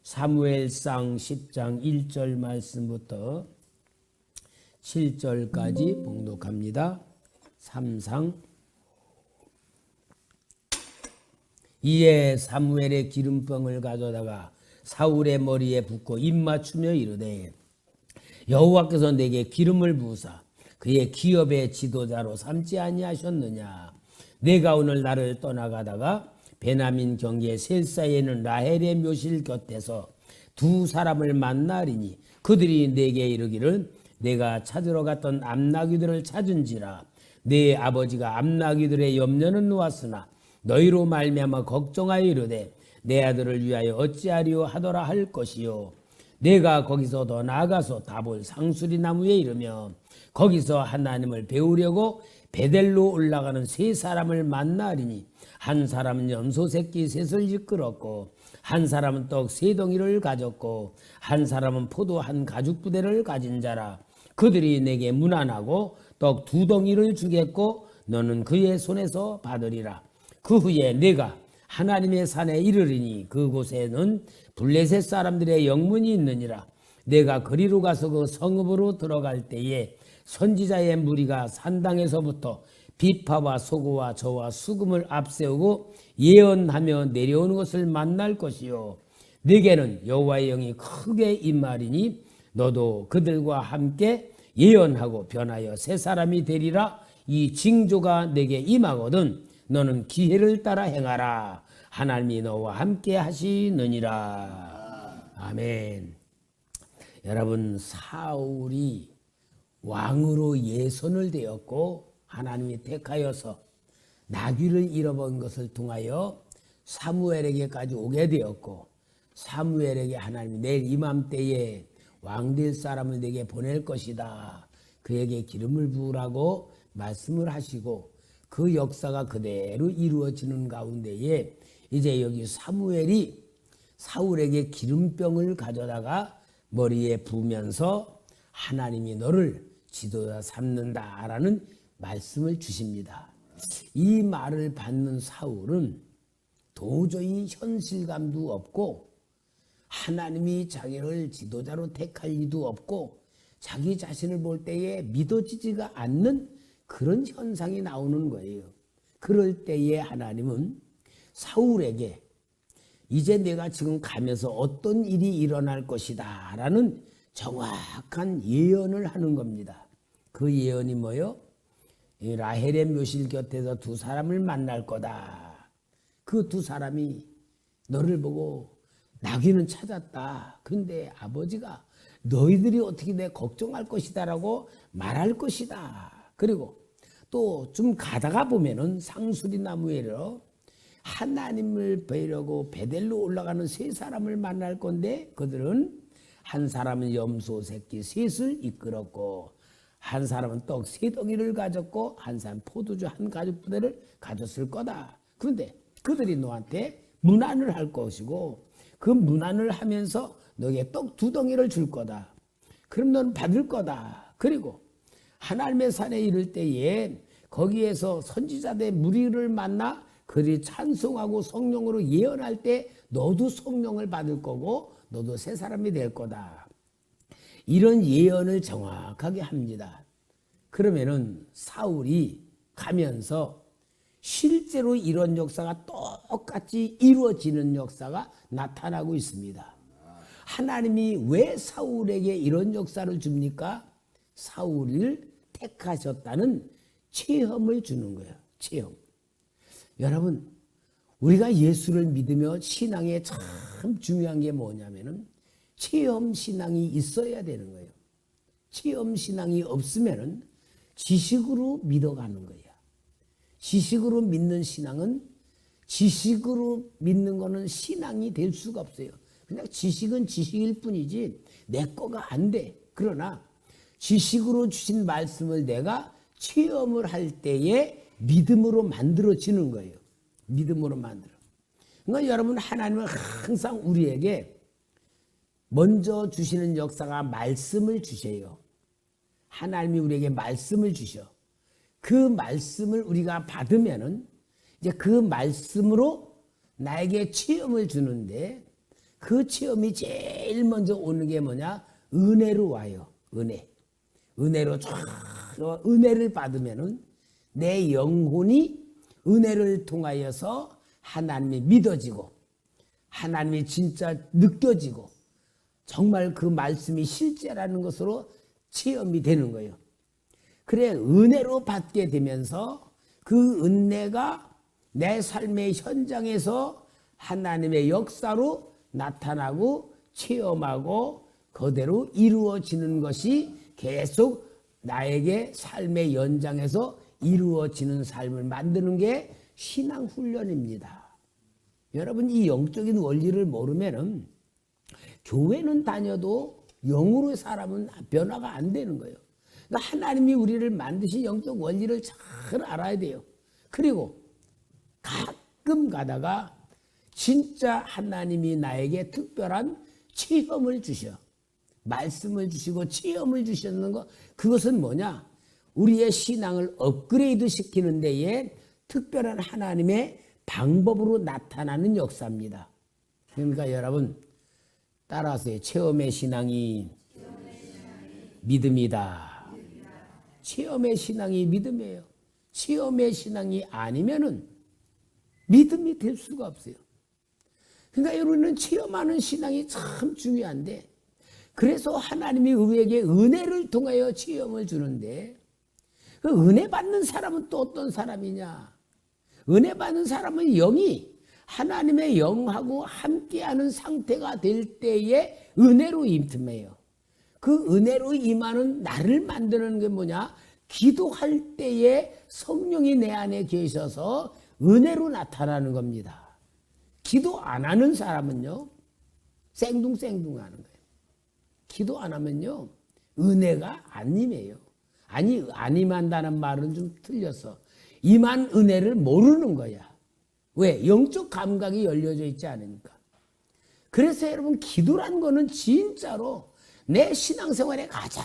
사무엘상 10장 1절 말씀부터 7절까지 봉독합니다. 3상. 이에 사무엘의 기름병을 가져다가 사울의 머리에 붓고 입맞추며 이르되, 여호와께서 내게 기름을 부으사 그의 기업의 지도자로 삼지 아니하셨느냐. 내가 오늘 나를 떠나가다가 베냐민 경계 셀사에 있는 라헬의 묘실 곁에서 두 사람을 만나리니 그들이 내게 이르기를, 내가 찾으러 갔던 암나귀들을 찾은지라. 내 아버지가 암나귀들의 염려는 놓았으나 너희로 말미암아 걱정하여 이르되, 내 아들을 위하여 어찌하리요 하더라 할 것이요. 내가 거기서 더 나아가서 다볼 상수리 나무에 이르며 거기서 하나님을 배우려고 베델로 올라가는 세 사람을 만나리니, 한 사람은 염소 새끼 셋을 이끌었고, 한 사람은 떡 세 덩이를 가졌고, 한 사람은 포도 한 가죽 부대를 가진 자라. 그들이 내게 문안하고 떡 두 덩이를 주겠고 너는 그의 손에서 받으리라. 그 후에 내가 하나님의 산에 이르리니 그곳에는 블레셋 사람들의 영문이 있느니라. 내가 그리로 가서 그 성읍으로 들어갈 때에 선지자의 무리가 산당에서부터 비파와 소고와 저와 수금을 앞세우고 예언하며 내려오는 것을 만날 것이요. 내게는 여호와의 영이 크게 임하리니 너도 그들과 함께 예언하고 변하여 새 사람이 되리라. 이 징조가 내게 임하거든 너는 기회를 따라 행하라. 하나님이 너와 함께 하시느니라. 아멘. 여러분, 사울이 왕으로 예선을 되었고 하나님이 택하여서 나귀를 잃어버린 것을 통하여 사무엘에게까지 오게 되었고, 사무엘에게 하나님이 내일 이맘때에 왕 될 사람을 내게 보낼 것이다, 그에게 기름을 부으라고 말씀을 하시고, 그 역사가 그대로 이루어지는 가운데에 이제 여기 사무엘이 사울에게 기름병을 가져다가 머리에 부으면서 하나님이 너를 지도자 삼는다라는 말씀을 주십니다. 이 말을 받는 사울은 도저히 현실감도 없고 하나님이 자기를 지도자로 택할 리도 없고 자기 자신을 볼 때에 믿어지지가 않는 그런 현상이 나오는 거예요. 그럴 때에 하나님은 사울에게 이제 내가 지금 가면서 어떤 일이 일어날 것이다 라는 정확한 예언을 하는 겁니다. 그 예언이 뭐요? 라헬의 묘실 곁에서 두 사람을 만날 거다. 그 두 사람이 너를 보고 나귀는 찾았다. 그런데 아버지가 너희들이 어떻게 내 걱정할 것이다 라고 말할 것이다. 그리고 또 좀 가다가 보면은 상수리 나무에로 하나님을 뵈려고 베델로 올라가는 세 사람을 만날 건데, 그들은 한 사람은 염소 새끼 셋을 이끌었고, 한 사람은 떡 세 덩이를 가졌고, 한 사람은 포도주 한 가죽 부대를 가졌을 거다. 그런데 그들이 너한테 문안을 할 것이고, 그 문안을 하면서 너에게 떡 두 덩이를 줄 거다. 그럼 넌 받을 거다. 그리고 하나님의 산에 이를 때에 거기에서 선지자들의 무리를 만나 그들이 찬송하고 성령으로 예언할 때 너도 성령을 받을 거고 너도 새 사람이 될 거다. 이런 예언을 정확하게 합니다. 그러면은 사울이 가면서 실제로 이런 역사가 똑같이 이루어지는 역사가 나타나고 있습니다. 하나님이 왜 사울에게 이런 역사를 줍니까? 사울을 택하셨다는 체험을 주는 거예요. 체험. 여러분, 우리가 예수를 믿으며 신앙에 참 중요한 게 뭐냐면은 체험 신앙이 있어야 되는 거예요. 체험 신앙이 없으면은 지식으로 믿어가는 거예요. 지식으로 믿는 신앙은, 지식으로 믿는 거는 신앙이 될 수가 없어요. 그냥 지식은 지식일 뿐이지 내 거가 안 돼. 그러나 지식으로 주신 말씀을 내가 체험을 할 때에 믿음으로 만들어지는 거예요. 믿음으로 만들어. 그러니까 여러분, 하나님은 항상 우리에게 먼저 주시는 역사가 말씀을 주세요. 하나님이 우리에게 말씀을 주셔. 그 말씀을 우리가 받으면은 이제 그 말씀으로 나에게 체험을 주는데, 그 체험이 제일 먼저 오는 게 뭐냐? 은혜로 와요. 은혜. 은혜로 쫙 은혜를 받으면은 내 영혼이 은혜를 통하여서 하나님이 믿어지고 하나님이 진짜 느껴지고 정말 그 말씀이 실제라는 것으로 체험이 되는 거예요. 그래 은혜로 받게 되면서 그 은혜가 내 삶의 현장에서 하나님의 역사로 나타나고 체험하고 그대로 이루어지는 것이 계속 나에게 삶의 연장에서 이루어지는 삶을 만드는 게 신앙훈련입니다. 여러분 이 영적인 원리를 모르면은 교회는 다녀도 영으로의 사람은 변화가 안 되는 거예요. 그러니까 하나님이 우리를 만드신 영적 원리를 잘 알아야 돼요. 그리고 가끔 가다가 진짜 하나님이 나에게 특별한 체험을 주셔. 말씀을 주시고 체험을 주셨는 거 그것은 뭐냐? 우리의 신앙을 업그레이드 시키는 데에 특별한 하나님의 방법으로 나타나는 역사입니다. 그러니까 여러분 따라하세요. 체험의 신앙이 믿음이다. 체험의 신앙이 믿음이에요. 체험의 신앙이 아니면은 믿음이 될 수가 없어요. 그러니까 여러분은 체험하는 신앙이 참 중요한데 그래서 하나님이 우리에게 은혜를 통하여 체험을 주는데 그 은혜 받는 사람은 또 어떤 사람이냐? 은혜 받는 사람은 영이 하나님의 영하고 함께하는 상태가 될 때에 은혜로 임해요. 그 은혜로 임하는 나를 만드는 게 뭐냐? 기도할 때에 성령이 내 안에 계셔서 은혜로 나타나는 겁니다. 기도 안 하는 사람은요, 생둥생둥하는 거예요. 기도 안 하면요, 은혜가 안 임해요. 아니, 안 임한다는 말은 좀 틀렸어. 임한 은혜를 모르는 거야. 왜? 영적 감각이 열려져 있지 않으니까. 그래서 여러분, 기도란 거는 진짜로 내 신앙생활의 가장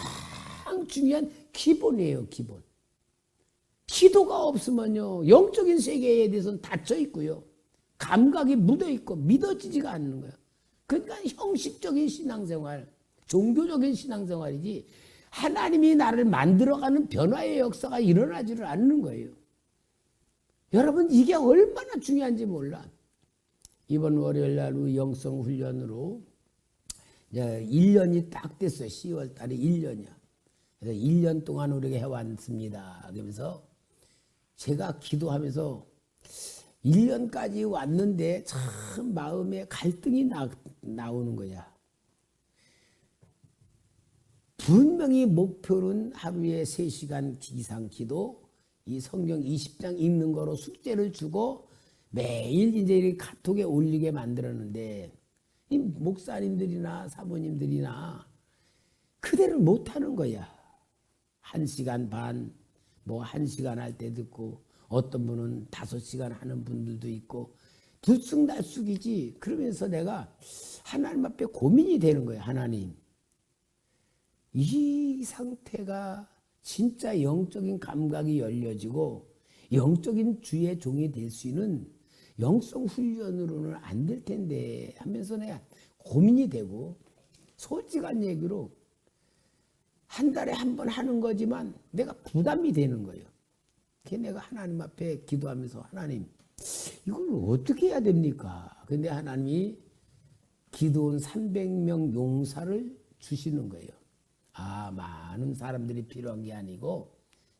중요한 기본이에요, 기본. 기도가 없으면요, 영적인 세계에 대해서는 닫혀 있고요. 감각이 묻어 있고 믿어지지가 않는 거예요. 그러니까 형식적인 신앙생활, 종교적인 신앙생활이지 하나님이 나를 만들어가는 변화의 역사가 일어나지를 않는 거예요. 여러분 이게 얼마나 중요한지 몰라. 이번 월요일 날 우리 영성훈련으로 이제 1년이 딱 됐어요. 10월 달에 1년이야. 그래서 1년 동안 우리가 해왔습니다. 그러면서 제가 기도하면서 1년까지 왔는데 참 마음에 갈등이 나오는 거야. 분명히 목표는 하루에 3시간 이상 기도, 이 성경 20장 읽는 거로 숙제를 주고 매일 이제 이렇게 카톡에 올리게 만들었는데 이 목사님들이나 사모님들이나 그대로 못하는 거야. 1시간 반, 뭐 1시간 할 때 듣고 어떤 분은 5시간 하는 분들도 있고 들쑥날쑥이지. 그러면서 내가 하나님 앞에 고민이 되는 거예요. 하나님, 이 상태가 진짜 영적인 감각이 열려지고 영적인 주의 종이 될 수 있는 영성 훈련으로는 안 될 텐데 하면서 내가 고민이 되고 솔직한 얘기로 한 달에 한 번 하는 거지만 내가 부담이 되는 거예요. 그래서 내가 하나님 앞에 기도하면서 하나님 이걸 어떻게 해야 됩니까? 근데 하나님이 기도원 300명 용사를 주시는 거예요. 아, 많은 사람들이 필요한 게 아니고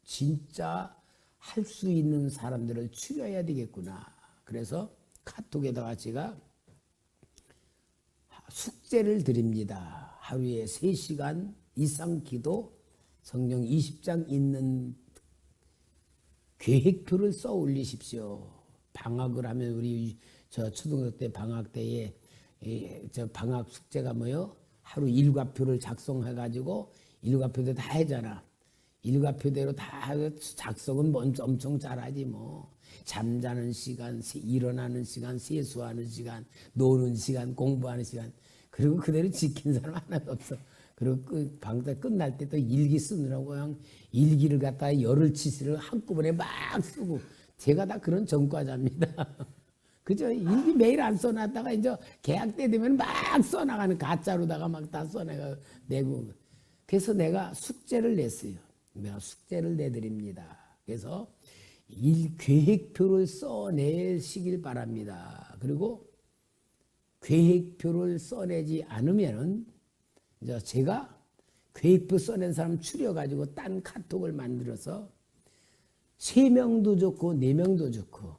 진짜 할 수 있는 사람들을 추려야 되겠구나. 그래서 카톡에다가 제가 숙제를 드립니다. 하루에 3시간 이상 기도, 성경 20장 읽는 계획표를 써 올리십시오. 방학을 하면 우리 저 초등학교 때 방학 때에 저 방학 숙제가 뭐요? 하루 일과표를 작성해가지고 일과표도 다 하잖아. 일과표대로 다 작성은 먼저 엄청 잘하지 뭐. 잠자는 시간, 일어나는 시간, 세수하는 시간, 노는 시간, 공부하는 시간. 그리고 그대로 지킨 사람 하나도 없어. 그리고 그 방학 끝날 때 또 일기 쓰느라고 그냥 일기를 갖다가 열흘치를 한꺼번에 막 쓰고 제가 다 그런 전과자입니다. 그죠? 일기 매일 안 써놨다가 이제 계약 때 되면 막 써나가는 가짜로다가 막 다 써내가 내고. 그래서 내가 숙제를 냈어요. 내가 숙제를 내드립니다. 그래서 일 계획표를 써내시길 바랍니다. 그리고 계획표를 써내지 않으면은 이제 제가 계획표 써낸 사람 추려가지고 딴 카톡을 만들어서 3명도 좋고 4명도 좋고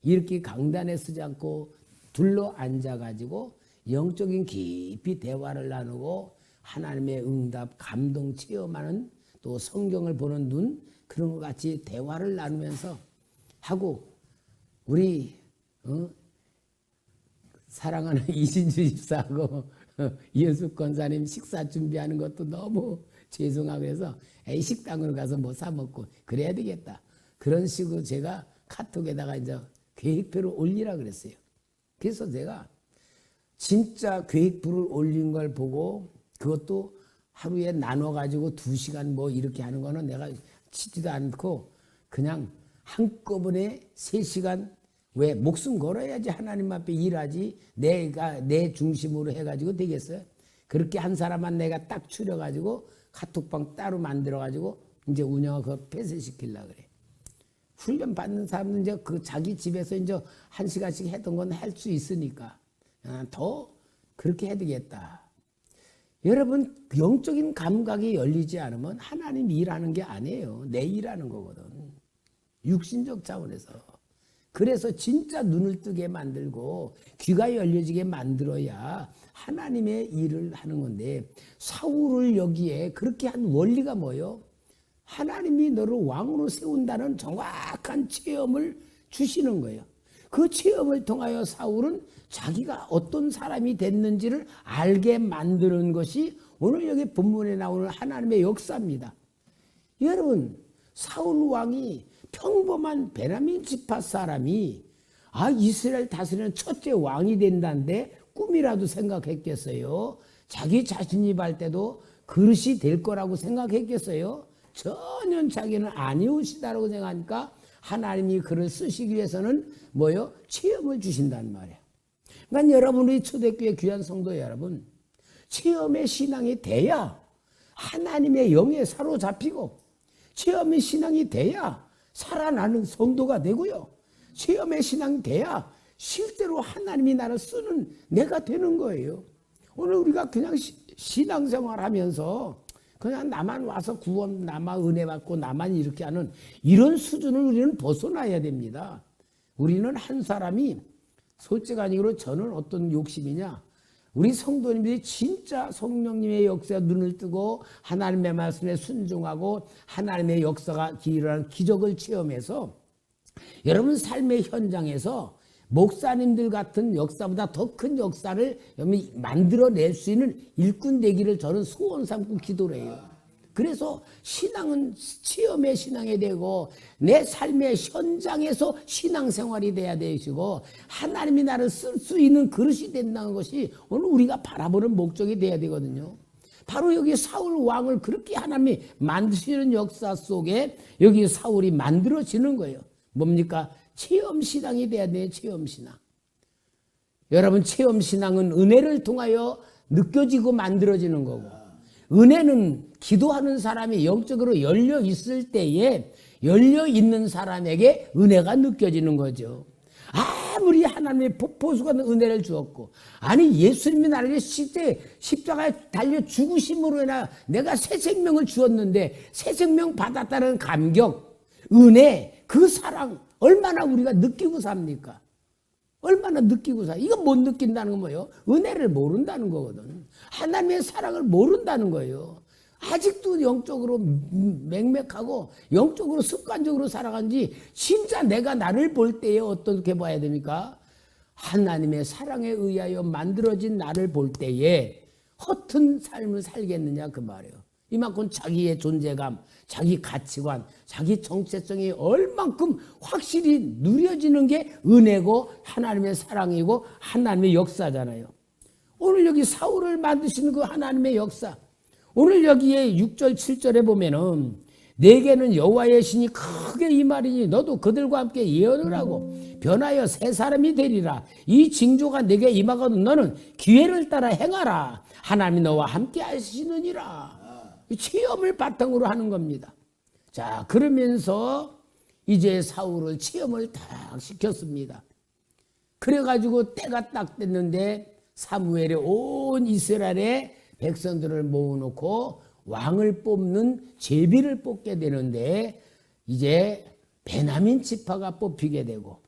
이렇게 강단에 서지 않고 둘러 앉아가지고 영적인 깊이 대화를 나누고 하나님의 응답, 감동 체험하는 또 성경을 보는 눈 그런 것 같이 대화를 나누면서 하고 우리 사랑하는 이진주 집사하고 이현숙 권사님 식사 준비하는 것도 너무 죄송하고 해서 에이 식당으로 가서 뭐 사 먹고 그래야 되겠다. 그런 식으로 제가 카톡에다가 이제 계획표를 올리라 그랬어요. 그래서 제가 진짜 계획표를 올린 걸 보고 그것도 하루에 나눠가지고 2시간 뭐 이렇게 하는 거는 내가 치지도 않고 그냥 한꺼번에 3시간 왜 목숨 걸어야지 하나님 앞에 일하지 내가 내 중심으로 해가지고 되겠어요? 그렇게 한 사람만 내가 딱 추려가지고 카톡방 따로 만들어가지고 이제 운영을 그거 폐쇄시키려고 그래. 훈련 받는 사람은 이제 그 자기 집에서 이제 1시간씩 했던 건 할 수 있으니까 더 그렇게 해야 되겠다. 여러분 영적인 감각이 열리지 않으면 하나님 일하는 게 아니에요. 내 일하는 거거든. 육신적 차원에서. 그래서 진짜 눈을 뜨게 만들고 귀가 열려지게 만들어야 하나님의 일을 하는 건데 사울을 여기에 그렇게 한 원리가 뭐예요? 하나님이 너를 왕으로 세운다는 정확한 체험을 주시는 거예요. 그 체험을 통하여 사울은 자기가 어떤 사람이 됐는지를 알게 만드는 것이 오늘 여기 본문에 나오는 하나님의 역사입니다. 여러분 사울 왕이 평범한 베냐민 지파 사람이 이스라엘 다스리는 첫째 왕이 된다는데 꿈이라도 생각했겠어요? 자기 자신이 할 때도 그릇이 될 거라고 생각했겠어요? 전혀 자기는 아니오시다라고 생각하니까 하나님이 그를 쓰시기 위해서는 뭐요? 체험을 주신단 말이에요. 그러니까 여러분 우리 초대교회 귀한 성도 여러분 체험의 신앙이 돼야 하나님의 영에 사로잡히고 체험의 신앙이 돼야 살아나는 성도가 되고요. 체험의 신앙이 돼야 실제로 하나님이 나를 쓰는 내가 되는 거예요. 오늘 우리가 그냥 신앙생활 하면서 그냥 나만 와서 구원, 나만 은혜 받고 나만 이렇게 하는 이런 수준을 우리는 벗어나야 됩니다. 우리는 한 사람이 솔직하니로 저는 어떤 욕심이냐. 우리 성도님들이 진짜 성령님의 역사에 눈을 뜨고 하나님의 말씀에 순종하고 하나님의 역사가 일어나는 기적을 체험해서 여러분 삶의 현장에서 목사님들 같은 역사보다 더 큰 역사를 만들어낼 수 있는 일꾼 되기를 저는 소원 삼고 기도를 해요. 그래서 신앙은 체험의 신앙이 되고 내 삶의 현장에서 신앙생활이 돼야 되시고 하나님이 나를 쓸 수 있는 그릇이 된다는 것이 오늘 우리가 바라보는 목적이 돼야 되거든요. 바로 여기 사울 왕을 그렇게 하나님이 만드시는 역사 속에 여기 사울이 만들어지는 거예요. 뭡니까? 체험신앙이 돼야 돼요. 체험신앙. 여러분 체험신앙은 은혜를 통하여 느껴지고 만들어지는 거고 은혜는 기도하는 사람이 영적으로 열려 있을 때에 열려 있는 사람에게 은혜가 느껴지는 거죠. 아무리 하나님의 보수가 은혜를 주었고 아니 예수님이 나를 십자가에 달려 죽으심으로 인하 내가 새 생명을 주었는데 새 생명 받았다는 감격, 은혜, 그 사랑 얼마나 우리가 느끼고 삽니까? 얼마나 느끼고 사? 이거 못 느낀다는 건 뭐예요? 은혜를 모른다는 거거든. 하나님의 사랑을 모른다는 거예요. 아직도 영적으로 맹맥하고 영적으로 습관적으로 살아간지 진짜 내가 나를 볼 때에 어떻게 봐야 됩니까? 하나님의 사랑에 의하여 만들어진 나를 볼 때에 허튼 삶을 살겠느냐 그 말이에요. 이만큼 자기의 존재감, 자기 가치관, 자기 정체성이 얼만큼 확실히 누려지는 게 은혜고 하나님의 사랑이고 하나님의 역사잖아요. 오늘 여기 사울을 만드시는 그 하나님의 역사. 오늘 여기에 6절 7절에 보면은 내게는 여호와의 신이 크게 임하리니 너도 그들과 함께 예언을 하고 변하여 새 사람이 되리라. 이 징조가 내게 임하거든 너는 기회를 따라 행하라. 하나님이 너와 함께 하시느니라. 체험을 바탕으로 하는 겁니다. 자, 그러면서 이제 사울을 체험을 딱 시켰습니다. 그래가지고 때가 딱 됐는데 사무엘이 온 이스라엘의 백성들을 모아놓고 왕을 뽑는 제비를 뽑게 되는데 이제 베냐민 지파가 뽑히게 되고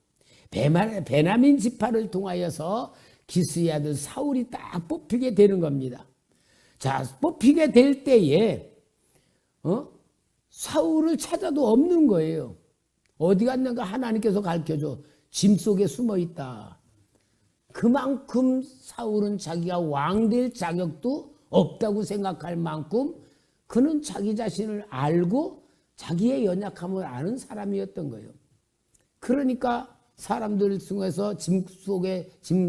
베냐민 지파를 통하여서 기스의 아들 사울이 딱 뽑히게 되는 겁니다. 자, 뽑히게 될 때에 사울을 찾아도 없는 거예요. 어디 갔는가 하나님께서 가르쳐줘. 짐 속에 숨어 있다. 그만큼 사울은 자기가 왕 될 자격도 없다고 생각할 만큼 그는 자기 자신을 알고 자기의 연약함을 아는 사람이었던 거예요. 그러니까 사람들 중에서 짐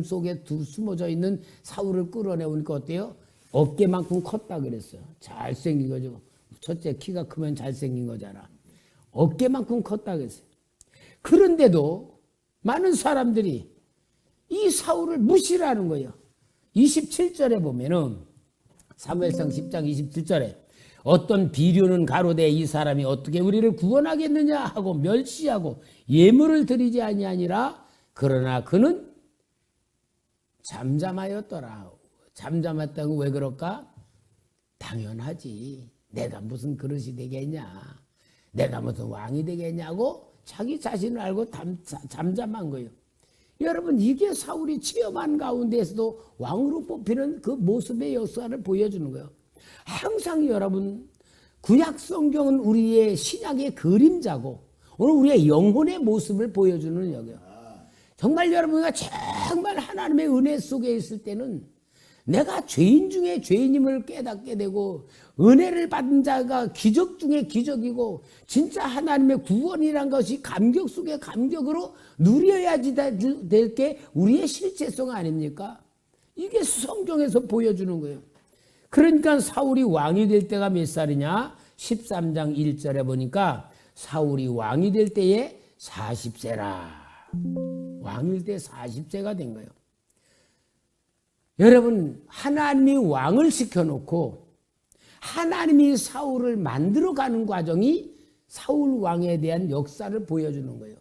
속에 숨어져 있는 사울을 끌어내오니까 어때요? 어깨만큼 컸다 그랬어요. 잘생긴 거죠. 첫째 키가 크면 잘생긴 거잖아. 어깨만큼 컸다 그랬어요. 그런데도 많은 사람들이 이 사울을 무시를 하는 거예요. 27절에 보면은 사무엘상 10장 27절에 어떤 비류는 가로되 이 사람이 어떻게 우리를 구원하겠느냐 하고 멸시하고 예물을 드리지 아니하니라. 그러나 그는 잠잠하였더라. 잠잠했다고 왜 그럴까? 당연하지. 내가 무슨 그릇이 되겠냐. 내가 무슨 왕이 되겠냐고 자기 자신을 알고 잠잠한 거예요. 여러분, 이게 사울이 체험한 가운데에서도 왕으로 뽑히는 그 모습의 역사를 보여주는 거예요. 항상 여러분, 구약 성경은 우리의 신약의 그림자고 오늘 우리의 영혼의 모습을 보여주는 여기요. 정말 여러분과 정말 하나님의 은혜 속에 있을 때는 내가 죄인 중에 죄인임을 깨닫게 되고 은혜를 받은 자가 기적 중에 기적이고 진짜 하나님의 구원이란 것이 감격 속에 감격으로 누려야지 될 게 우리의 실체성 아닙니까? 이게 성경에서 보여주는 거예요. 그러니까 사울이 왕이 될 때가 몇 살이냐? 13장 1절에 보니까 사울이 왕이 될 때에 40세라. 왕일 때 40세가 된 거예요. 여러분, 하나님이 왕을 시켜놓고 하나님이 사울을 만들어가는 과정이 사울 왕에 대한 역사를 보여주는 거예요.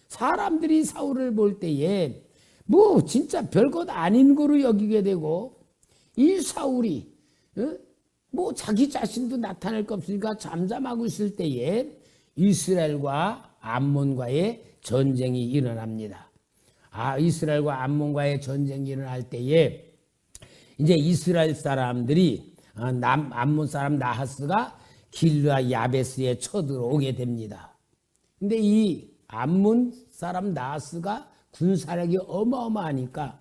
사람들이 사울을 볼 때에 뭐 진짜 별것 아닌 거로 여기게 되고 이 사울이 뭐 자기 자신도 나타낼 거 없으니까 잠잠하고 있을 때에 이스라엘과 암몬과의 전쟁이 일어납니다. 이스라엘과 암몬과의 전쟁이 일어날 때에 이제 이스라엘 사람들이 암몬 사람 나하스가 길르아 야베스에 쳐들어오게 됩니다. 근데 이 암몬 사람 나하스가 군사력이 어마어마하니까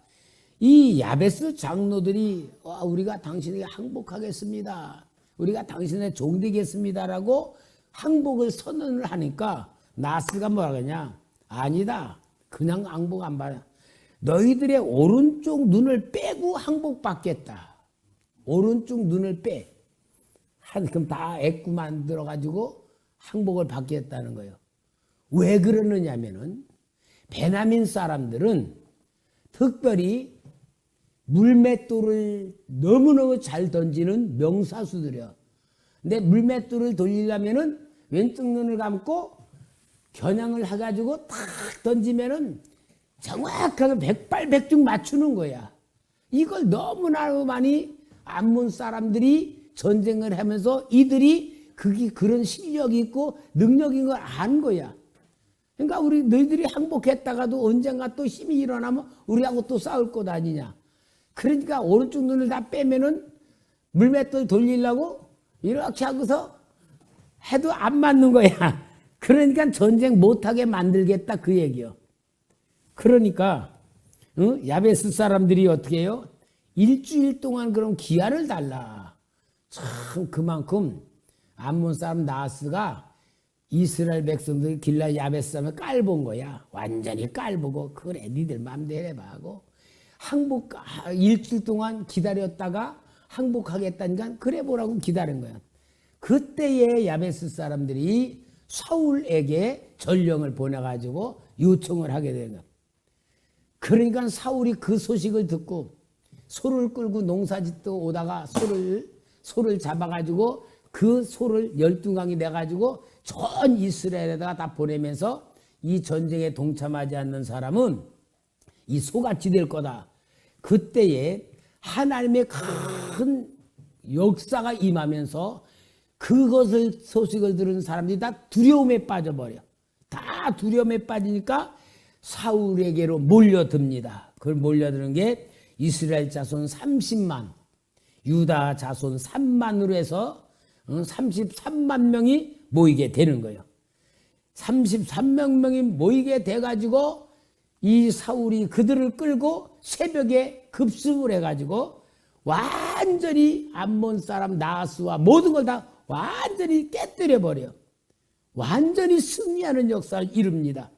이 야베스 장로들이 우리가 당신에게 항복하겠습니다. 우리가 당신의 종 되겠습니다라고 항복을 선언을 하니까 나하스가 뭐라 그러냐? 아니다. 그냥 항복 안 받아. 너희들의 오른쪽 눈을 빼고 항복받겠다. 오른쪽 눈을 빼. 그럼 다 애꾸 만들어가지고 항복을 받겠다는 거예요. 왜 그러느냐면은 베냐민 사람들은 특별히 물맷돌을 너무너무 잘 던지는 명사수들이야. 근데 물맷돌을 돌리려면은 왼쪽 눈을 감고 겨냥을 해가지고 탁 던지면은 정확하게 백발백중 맞추는 거야. 이걸 너무나 많이 암몬 사람들이 전쟁을 하면서 이들이 그런 실력이 있고 능력인 걸 안 거야. 그러니까 너희들이 항복했다가도 언젠가 또 힘이 일어나면 우리하고 또 싸울 것 아니냐. 그러니까 오른쪽 눈을 다 빼면은 물맷돌 돌리려고 이렇게 하고서 해도 안 맞는 거야. 그러니까 전쟁 못하게 만들겠다 그 얘기요. 그러니까 야베스 사람들이 어떻게 해요? 일주일 동안 그럼 기한을 달라. 참 그만큼 암몬 사람 나하스가 이스라엘 백성들이 길라 야베스 사람을 깔본 거야. 완전히 깔보고 그래 니들 맘대로 해봐 하고 일주일 동안 기다렸다가 항복하겠다니까 그래 보라고 기다린 거야. 그때에 야베스 사람들이 사울에게 전령을 보내가지고 요청을 하게 되는 거예요. 그러니까 사울이 그 소식을 듣고 소를 끌고 농사짓도 오다가 소를 잡아가지고 그 소를 12강이 내가지고 전 이스라엘에다가 다 보내면서 이 전쟁에 동참하지 않는 사람은 이 소같이 될 거다. 그때에 하나님의 큰 역사가 임하면서 그것을 소식을 들은 사람들이 다 두려움에 빠져버려. 다 두려움에 빠지니까 사울에게로 몰려듭니다. 그걸 몰려드는 게 이스라엘 자손 30만, 유다 자손 3만으로 해서 33만 명이 모이게 되는 거예요. 33만 명이 모이게 돼가지고 이 사울이 그들을 끌고 새벽에 급습을 해가지고 완전히 암몬 사람 나하스와 모든 걸 다 완전히 깨뜨려 버려. 완전히 승리하는 역사를 이룹니다.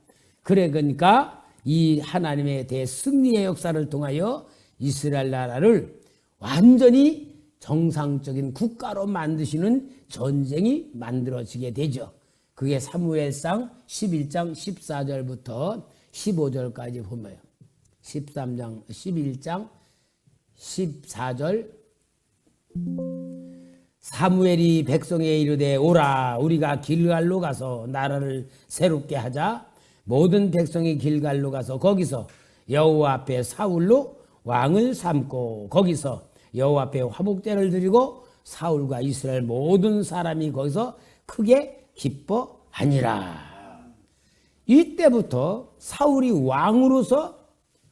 그러니까 이 하나님의 대승리의 역사를 통하여 이스라엘 나라를 완전히 정상적인 국가로 만드시는 전쟁이 만들어지게 되죠. 그게 사무엘상 11장 14절부터 15절까지 보면 13장 11장 14절 사무엘이 백성에 이르되 오라 우리가 길갈로 가서 나라를 새롭게 하자. 모든 백성이 길갈로 가서 거기서 여호와 앞에 사울로 왕을 삼고 거기서 여호와 앞에 화목제를 드리고 사울과 이스라엘 모든 사람이 거기서 크게 기뻐하니라. 이때부터 사울이 왕으로서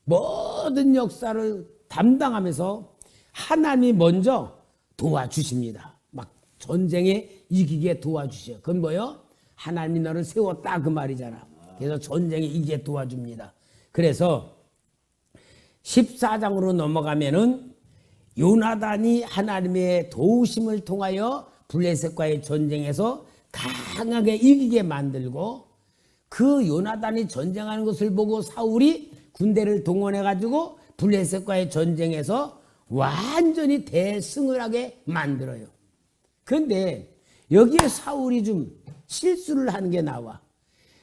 모든 역사를 담당하면서 하나님이 먼저 도와주십니다. 막 전쟁에 이기게 도와주셔. 그건 뭐요? 하나님이 너를 세웠다 그 말이잖아. 그래서 전쟁에 이기게 도와줍니다. 그래서 14장으로 넘어가면은 요나단이 하나님의 도우심을 통하여 블레셋과의 전쟁에서 강하게 이기게 만들고 그 요나단이 전쟁하는 것을 보고 사울이 군대를 동원해 가지고 블레셋과의 전쟁에서 완전히 대승을 하게 만들어요. 그런데 여기에 사울이 좀 실수를 하는 게 나와.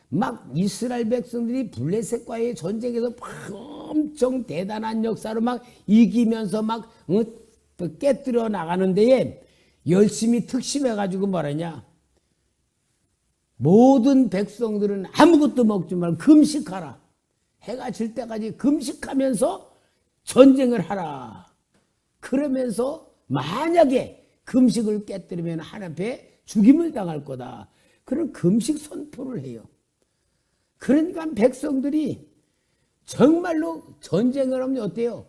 막 이스라엘 백성들이 블레셋과의 전쟁에서 막 엄청 대단한 역사로 막 이기면서 막 깨뜨려 나가는 데에 열심히 특심해가지고 뭐라냐. 모든 백성들은 아무것도 먹지 말고 금식하라. 해가 질 때까지 금식하면서 전쟁을 하라. 그러면서 만약에 금식을 깨뜨리면 하나님 앞에 죽임을 당할 거다. 그런 금식 선포를 해요. 그러니까 백성들이 정말로 전쟁을 하면 어때요?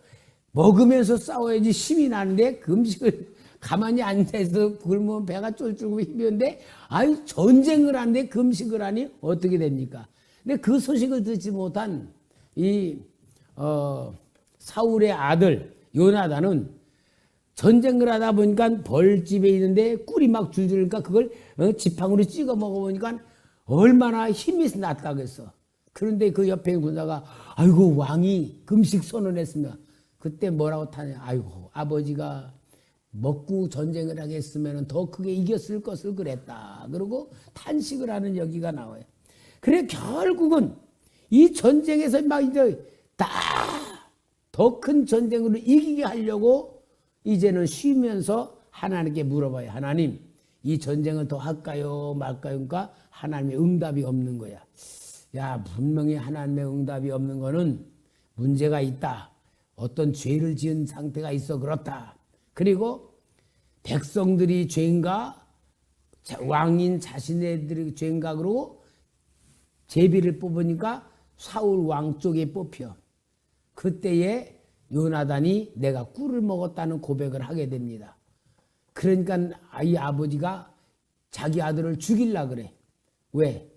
먹으면서 싸워야지 힘이 나는데 금식을 가만히 앉아서 굶으면 배가 쫄쫄고 힘이 오는데 아이 전쟁을 하는데 금식을 하니 어떻게 됩니까? 근데 그 소식을 듣지 못한 이 사울의 아들 요나단은 전쟁을 하다 보니까 벌집에 있는데 꿀이 막 줄줄니까 그걸 지팡이로 찍어 먹어보니까 얼마나 힘이 났다겠어. 그런데 그 옆에 군사가 아이고 왕이 금식 선언했습니다. 그때 뭐라고 타냐. 아이고 아버지가 먹고 전쟁을 하겠으면 더 크게 이겼을 것을 그랬다. 그러고 탄식을 하는 여기가 나와요. 그래 결국은 이 전쟁에서 막 이제 다 더 큰 전쟁으로 이기게 하려고 이제는 쉬면서 하나님께 물어봐요. 하나님 이 전쟁을 더 할까요 말까요? 그러니까 하나님의 응답이 없는 거야. 야 분명히 하나님의 응답이 없는 거는 문제가 있다. 어떤 죄를 지은 상태가 있어 그렇다. 그리고 백성들이 죄인가 왕인 자신네들이 죄인가 그러고 제비를 뽑으니까 사울 왕 쪽에 뽑혀. 그때에 요나단이 내가 꿀을 먹었다는 고백을 하게 됩니다. 그러니까 이 아버지가 자기 아들을 죽이려고 그래. 왜?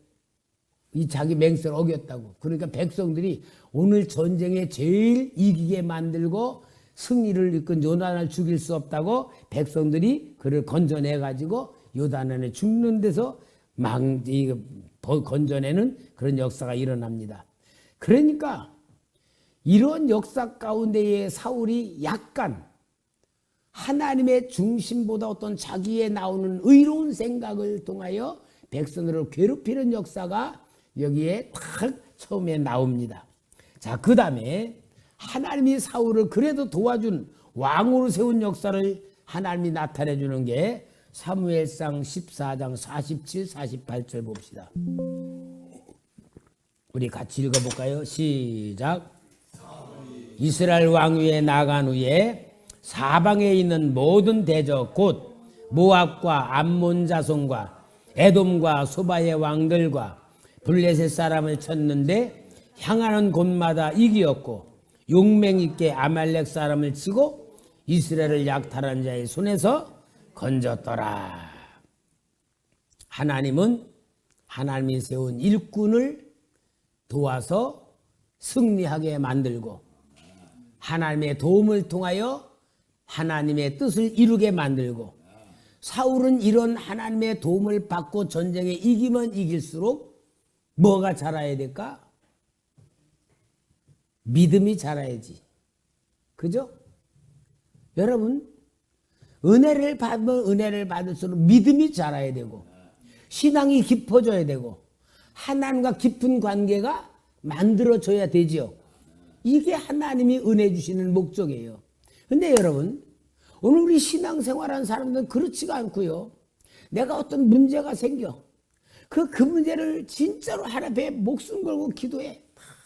이 자기 맹세를 어겼다고. 그러니까 백성들이 오늘 전쟁에 제일 이기게 만들고 승리를 이끈 요나단을 죽일 수 없다고 백성들이 그를 건져내가지고 요단에 죽는 데서 건져내는 그런 역사가 일어납니다. 그러니까 이런 역사 가운데에 사울이 약간 하나님의 중심보다 어떤 자기에 나오는 의로운 생각을 통하여 백성들을 괴롭히는 역사가 여기에 딱 처음에 나옵니다. 자, 그 다음에 하나님이 사울을 그래도 도와준 왕으로 세운 역사를 하나님이 나타내 주는 게 사무엘상 14장 47, 48절 봅시다. 우리 같이 읽어볼까요? 시작. 이스라엘 왕위에 나간 후에 사방에 있는 모든 대적 곧 모압과 암몬 자손과 에돔과 소바의 왕들과 블레셋 사람을 쳤는데 향하는 곳마다 이기었고 용맹 있게 아말렉 사람을 치고 이스라엘을 약탈한 자의 손에서 건졌더라. 하나님은 하나님이 세운 일꾼을 도와서 승리하게 만들고 하나님의 도움을 통하여 하나님의 뜻을 이루게 만들고 사울은 이런 하나님의 도움을 받고 전쟁에 이기면 이길수록 뭐가 자라야 될까? 믿음이 자라야지. 그죠? 여러분, 은혜를 받으면 은혜를 받을수록 믿음이 자라야 되고 신앙이 깊어져야 되고 하나님과 깊은 관계가 만들어져야 되죠. 이게 하나님이 은혜 주시는 목적이에요. 근데 여러분, 오늘 우리 신앙생활하는 사람들은 그렇지가 않고요. 내가 어떤 문제가 생겨. 그 문제를 진짜로 하나님 앞에 목숨 걸고 기도해.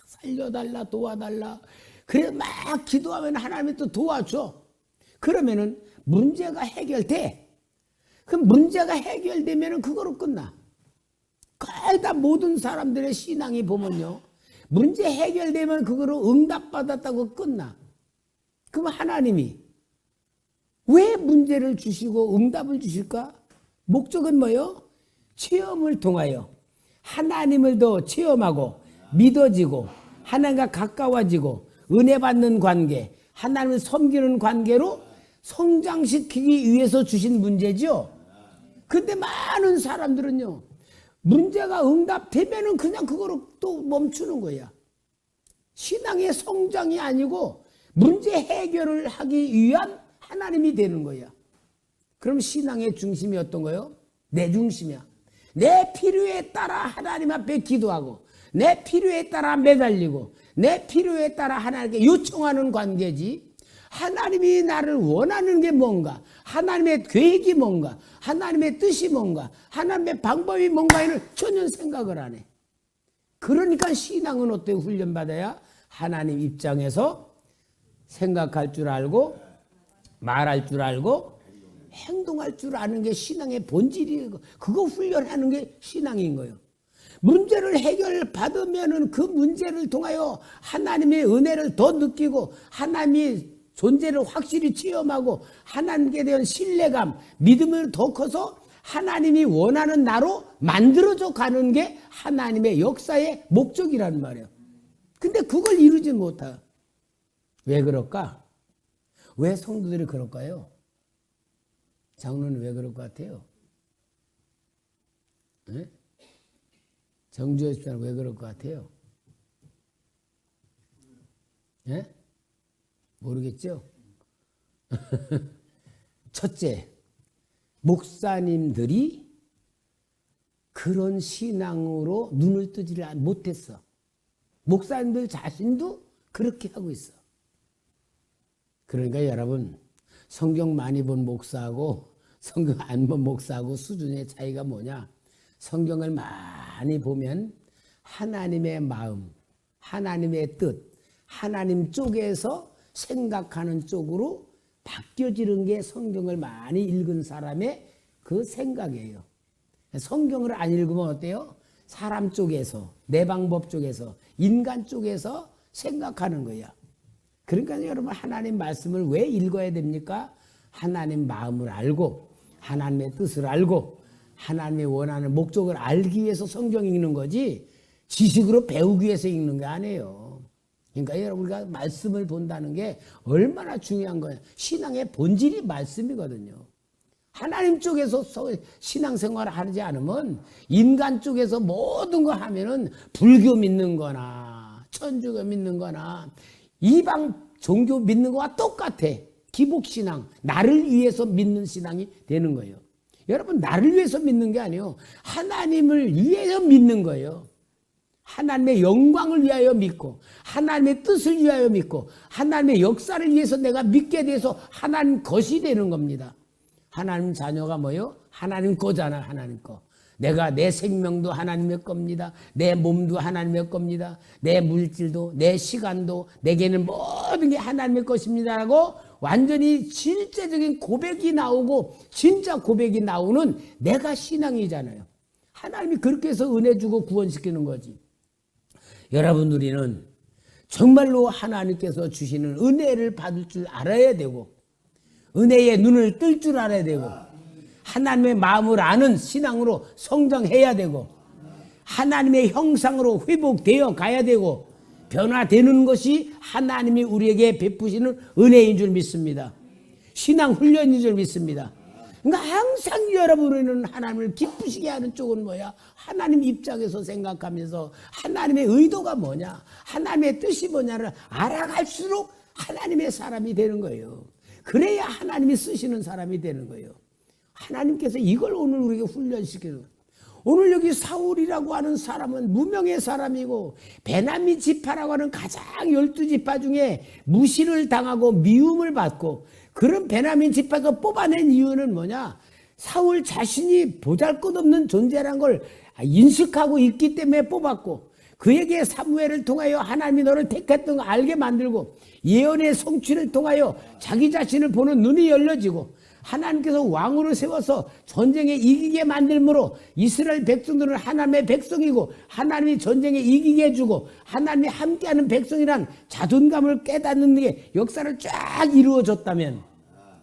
살려달라, 도와달라. 그래서 막 기도하면 하나님이 또 도와줘. 그러면은 문제가 해결돼. 그 문제가 해결되면은 그거로 끝나. 거의 다 모든 사람들의 신앙이 보면요. 문제 해결되면 그거로 응답받았다고 끝나. 그럼 하나님이 왜 문제를 주시고 응답을 주실까? 목적은 뭐예요? 체험을 통하여 하나님을 더 체험하고 믿어지고 하나님과 가까워지고 은혜 받는 관계, 하나님을 섬기는 관계로 성장시키기 위해서 주신 문제죠. 근데 많은 사람들은요, 문제가 응답되면은 그냥 그거로 또 멈추는 거야. 신앙의 성장이 아니고 문제 해결을 하기 위한 하나님이 되는 거야. 그럼 신앙의 중심이 어떤 거예요? 내 중심이야. 내 필요에 따라 하나님 앞에 기도하고 내 필요에 따라 매달리고 내 필요에 따라 하나님께 요청하는 관계지. 하나님이 나를 원하는 게 뭔가, 하나님의 계획이 뭔가, 하나님의 뜻이 뭔가, 하나님의 방법이 뭔가에는 전혀 생각을 안 해. 그러니까 신앙은 어떻게 훈련받아야 하나님 입장에서 생각할 줄 알고 말할 줄 알고 행동할 줄 아는 게 신앙의 본질이에요. 그거 훈련하는 게 신앙인 거예요. 문제를 해결받으면 그 문제를 통하여 하나님의 은혜를 더 느끼고 하나님의 존재를 확실히 체험하고 하나님께 대한 신뢰감, 믿음을 더 커서 하나님이 원하는 나로 만들어져 가는 게 하나님의 역사의 목적이라는 말이에요. 근데 그걸 이루지 못해요. 왜 그럴까? 왜 성도들이 그럴까요? 장로는 왜 그럴 것 같아요? 네? 정주혜 집사는 왜 그럴 것 같아요? 네? 모르겠죠? 첫째, 목사님들이 그런 신앙으로 눈을 뜨지를 못했어. 목사님들 자신도 그렇게 하고 있어. 그러니까 여러분, 성경 많이 본 목사하고 성경 안 본 목사하고 수준의 차이가 뭐냐? 성경을 많이 보면 하나님의 마음, 하나님의 뜻, 하나님 쪽에서 생각하는 쪽으로 바뀌어지는 게 성경을 많이 읽은 사람의 그 생각이에요. 성경을 안 읽으면 어때요? 사람 쪽에서, 내 방법 쪽에서, 인간 쪽에서 생각하는 거야. 그러니까 여러분, 하나님 말씀을 왜 읽어야 됩니까? 하나님 마음을 알고 하나님의 뜻을 알고 하나님이 원하는 목적을 알기 위해서 성경 읽는 거지 지식으로 배우기 위해서 읽는 게 아니에요. 그러니까 여러분, 우리가 말씀을 본다는 게 얼마나 중요한 거예요. 신앙의 본질이 말씀이거든요. 하나님 쪽에서 신앙생활을 하지 않으면 인간 쪽에서 모든 거 하면은 불교 믿는 거나 천주교 믿는 거나 이방 종교 믿는 거와 똑같아. 기복신앙, 나를 위해서 믿는 신앙이 되는 거예요. 여러분, 나를 위해서 믿는 게 아니에요. 하나님을 위해서 믿는 거예요. 하나님의 영광을 위하여 믿고, 하나님의 뜻을 위하여 믿고, 하나님의 역사를 위해서 내가 믿게 돼서 하나님 것이 되는 겁니다. 하나님 자녀가 뭐요? 하나님 거잖아, 하나님 거. 내가 내 생명도 하나님의 겁니다. 내 몸도 하나님의 겁니다. 내 물질도, 내 시간도, 내게는 모든 게 하나님의 것입니다라고 완전히 실제적인 고백이 나오고 진짜 고백이 나오는 내가 신앙이잖아요. 하나님이 그렇게 해서 은혜 주고 구원시키는 거지. 여러분, 우리는 정말로 하나님께서 주시는 은혜를 받을 줄 알아야 되고, 은혜의 눈을 뜰 줄 알아야 되고, 하나님의 마음을 아는 신앙으로 성장해야 되고, 하나님의 형상으로 회복되어 가야 되고, 변화되는 것이 하나님이 우리에게 베푸시는 은혜인 줄 믿습니다. 신앙 훈련인 줄 믿습니다. 그러니까 항상 여러분은 하나님을 기쁘시게 하는 쪽은 뭐야? 하나님 입장에서 생각하면서 하나님의 의도가 뭐냐? 하나님의 뜻이 뭐냐를 알아갈수록 하나님의 사람이 되는 거예요. 그래야 하나님이 쓰시는 사람이 되는 거예요. 하나님께서 이걸 오늘 우리에게 훈련시키는 거예요. 오늘 여기 사울이라고 하는 사람은 무명의 사람이고 베냐민 지파라고 하는 가장 12지파 중에 무시를 당하고 미움을 받고, 그런 베냐민 지파에서 뽑아낸 이유는 뭐냐? 사울 자신이 보잘것없는 존재라는 걸 인식하고 있기 때문에 뽑았고, 그에게 사무엘을 통하여 하나님이 너를 택했던 걸 알게 만들고, 예언의 성취를 통하여 자기 자신을 보는 눈이 열려지고, 하나님께서 왕으로 세워서 전쟁에 이기게 만들므로 이스라엘 백성들은 하나님의 백성이고 하나님이 전쟁에 이기게 해주고 하나님이 함께하는 백성이란 자존감을 깨닫는 게 역사를 쫙 이루어졌다면,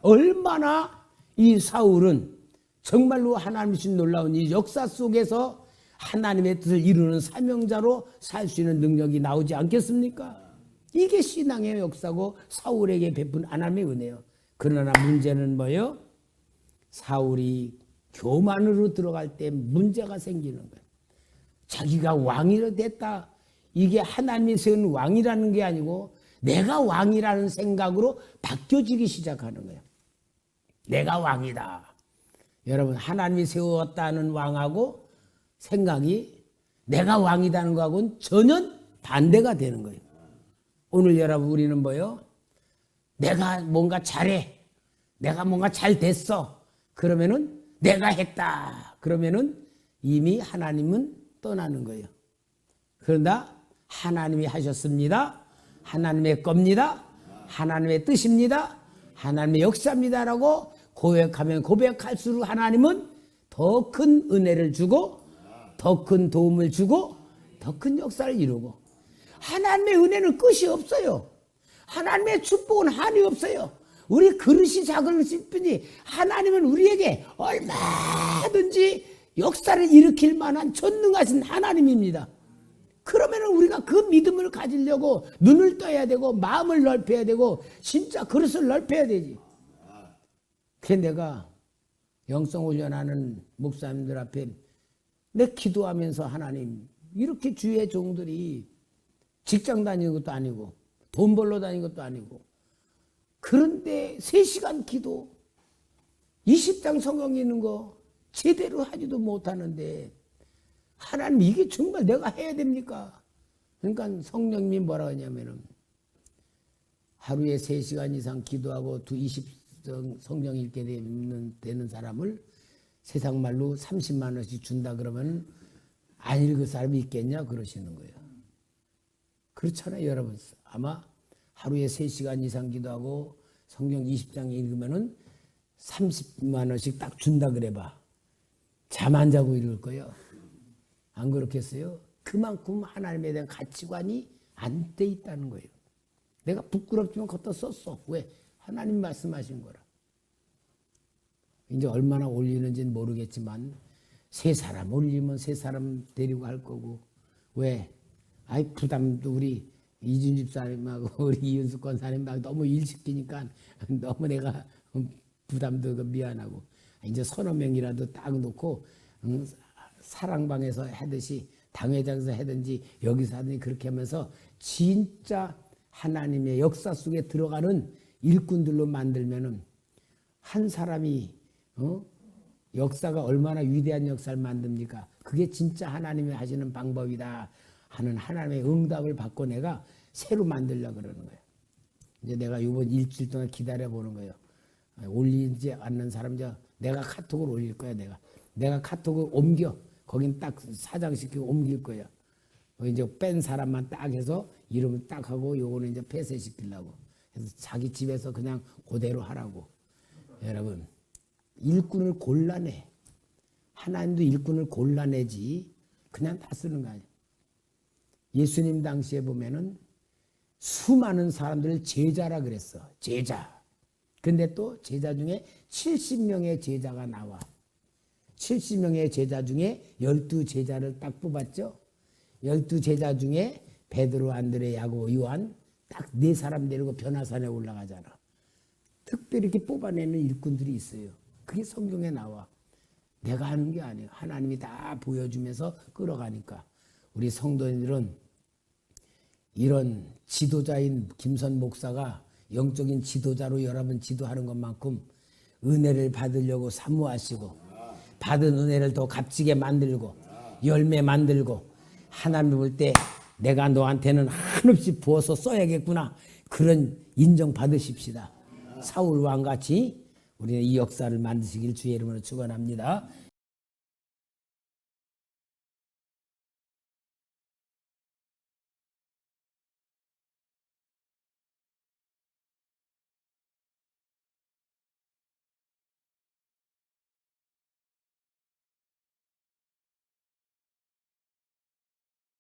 얼마나 이 사울은 정말로 하나님이 주신 놀라운 이 역사 속에서 하나님의 뜻을 이루는 사명자로 살 수 있는 능력이 나오지 않겠습니까? 이게 신앙의 역사고 사울에게 베푼 하나님의 은혜예요. 그러나 문제는 뭐예요? 사울이 교만으로 들어갈 때 문제가 생기는 거예요. 자기가 왕이 됐다. 이게 하나님이 세운 왕이라는 게 아니고 내가 왕이라는 생각으로 바뀌어지기 시작하는 거예요. 내가 왕이다. 여러분, 하나님이 세웠다는 왕하고 생각이 내가 왕이라는 거하고는 전혀 반대가 되는 거예요. 오늘 여러분, 우리는 뭐예요? 내가 뭔가 잘해. 내가 뭔가 잘 됐어. 그러면은 내가 했다. 그러면은 이미 하나님은 떠나는 거예요. 그런다 하나님이 하셨습니다. 하나님의 겁니다. 하나님의 뜻입니다. 하나님의 역사입니다라고 고백하면 고백할수록 하나님은 더 큰 은혜를 주고 더 큰 도움을 주고 더 큰 역사를 이루고, 하나님의 은혜는 끝이 없어요. 하나님의 축복은 한이 없어요. 우리 그릇이 작을 뿐이 하나님은 우리에게 얼마든지 역사를 일으킬 만한 전능하신 하나님입니다. 그러면 우리가 그 믿음을 가지려고 눈을 떠야 되고 마음을 넓혀야 되고 진짜 그릇을 넓혀야 되지. 그래서 내가 영성훈련하는 목사님들 앞에 내 기도하면서, 하나님, 이렇게 주의 종들이 직장 다니는 것도 아니고 돈 벌러 다니는 것도 아니고, 그런데 3시간 기도 20장 성경 읽는 거 제대로 하지도 못하는데 하나님, 이게 정말 내가 해야 됩니까? 그러니까 성령님이 뭐라 하냐면은, 하루에 3시간 이상 기도하고 20장 성경 읽게 되는 사람을 세상 말로 30만 원씩 준다 그러면 안 읽을 사람이 있겠냐 그러시는 거예요. 그렇잖아요, 여러분. 아마 하루에 3시간 이상 기도하고 성경 20장 읽으면은 30만 원씩 딱 준다 그래봐. 잠 안 자고 읽을 거예요. 안 그렇겠어요? 그만큼 하나님에 대한 가치관이 안 돼 있다는 거예요. 내가 부끄럽지만 갖다 썼어. 왜? 하나님 말씀하신 거라. 이제 얼마나 올리는지는 모르겠지만 3사람 올리면 3사람 데리고 할 거고. 왜? 아이, 부담도 우리 이준 집사님하고 우리 이윤수 권사님하고 너무 일 시키니까 너무 내가 부담도 미안하고, 이제 3-4명이라도 딱 놓고 사랑방에서 하듯이 당회장에서 하든지 여기서 하든지 그렇게 하면서 진짜 하나님의 역사 속에 들어가는 일꾼들로 만들면은 한 사람이 역사가 얼마나 위대한 역사를 만듭니까? 그게 진짜 하나님이 하시는 방법이다 하는 하나님의 응답을 받고 내가 새로 만들려고 그러는 거예요. 이제 내가 이번 일주일 동안 기다려 보는 거예요. 올리지 않는 사람 내가 카톡을 올릴 거야. 내가 카톡을 옮겨 거긴 딱 사장시키고 옮길 거야. 이제 뺀 사람만 딱 해서 이름을 딱 하고 요거는 이제 폐쇄시키려고. 그래서 자기 집에서 그냥 그대로 하라고. 여러분 일꾼을 골라내. 하나님도 일꾼을 골라내지 그냥 다 쓰는 거 아니에요. 예수님 당시에 보면은 수많은 사람들을 제자라 그랬어. 제자. 근데 또 제자 중에 70명의 제자가 나와. 70명의 제자 중에 12제자를 딱 뽑았죠. 12제자 중에 베드로, 안드레, 야고보, 요한 딱 4사람 데리고 변화산에 올라가잖아. 특별히 이렇게 뽑아내는 일꾼들이 있어요. 그게 성경에 나와. 내가 하는 게 아니에요. 하나님이 다 보여주면서 끌어가니까. 우리 성도님들은 이런 지도자인 김선 목사가 영적인 지도자로 여러분 지도하는 것만큼 은혜를 받으려고 사모하시고 받은 은혜를 더 값지게 만들고 열매 만들고 하나님 볼 때 내가 너한테는 한없이 부어서 써야겠구나 그런 인정 받으십시다. 사울 왕같이 우리는 이 역사를 만드시길 주의 이름으로 축원합니다.